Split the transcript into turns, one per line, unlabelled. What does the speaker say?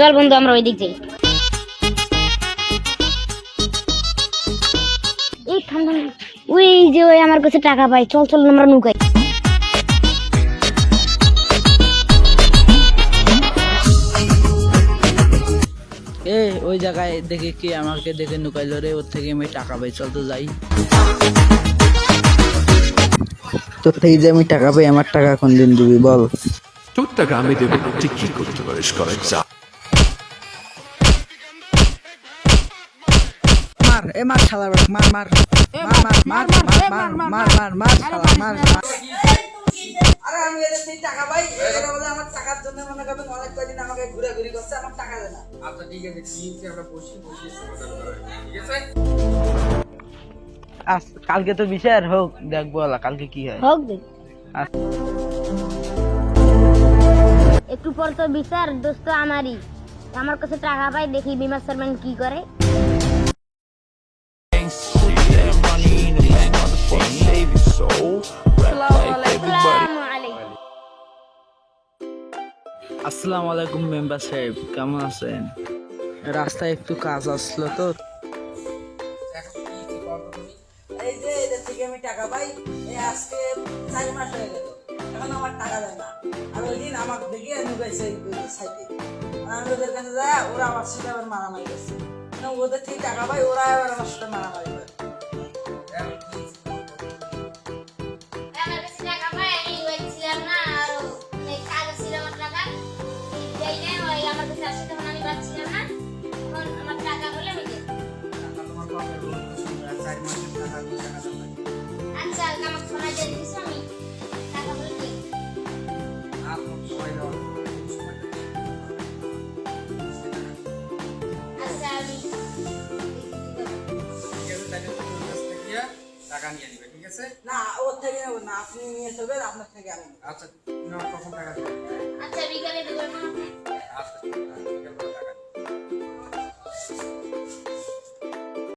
চল বন্ধু আমরা ওই দিক যাই। এই থাম থাম, ওই যে ওই আমার কাছে টাকা পাই, চল চল আমরা নুকাই।
এ ওই জায়গায় দেখে কি আমাকে দেখে নুকাইলো রে, ওর থেকে আমি টাকা পাই, চল তো যাই। তোর থেকে যে আমি টাকা পাই, আমার টাকা কোন দিন দিবি বল?
তোর টাকা আমি দেবো, তুই কি করতে পারিস করে যা।
মার এ মার শালা বেটা, মার মার মার মার মার মার মার মার মার শালা মার। আরে আমি এদের থেকে টাকা পাই, এরা বলে আমার টাকার জন্য মনে করবেন অনেক কয়দিন আমাকে ঘোরাঘুরি করছে, আমার টাকা দেয় না।
আচ্ছা ঠিক আছে, ঠিক আমরা বসি সমাধান করা, ঠিক আছে?
কালকে তো বিচার হোক, দেখবো কালকে কি হয়।
হোক দেখ, একটু পর তো বিচার দোস্ত আমারই। আমার কাছে টাকা পাই, দেখি বিমা চেয়ারম্যান কি করে।
আসসালামু আলাইকুম মেম্বার সাহেব, কেমন আছেন? রাস্তায় একটু কাজ আসলো তো।
এখন কি করবো তুমি?
এই যে এদের থেকে আমি টাকা পাই, এই আজকে 4 মাস হয়ে গেল, এখন আমার টাকা দেয় না। আর ওই দিন আমাকে দেখে নুকাইছে সাইডে, আমি ওদের কাছে যাই, ওরা আমার সাথে আবার মারামারি করছে। ওদের থেকে টাকা পাই, ওরা আবার আমার সাথে মারামারি করে।
এখন কি
আমার কাছে টাকা পাই, আমি বলছিলাম না আর এই কাজ ছিল আমার টাকা এই নেই, ওই আমার কাছে আসে তখন আমি পাচ্ছিলাম না, তখন আমার টাকা বলে আমি দিই।
টাকা তোমার বাপের লোক, 4 মাসের টাকা দিয়ে টাকা দেবে।
আচ্ছা আমার ফোন দিয়ে দিস, আমি টাকা বলে দিই।
আপনার সময় দেওয়া সময়
আচ্ছা আমি
ঠিক আছে, তাহলে তোমার কাছ থেকে টাকা নিয়ে নিবে, ঠিক আছে?
না ওর থেকে নেবো না, আপনি নিয়ে চলবেন, আপনার থেকে আমি।
আচ্ছা, তুমি কখন টাকা দেবে?
আচ্ছা বিকালে দেবো না।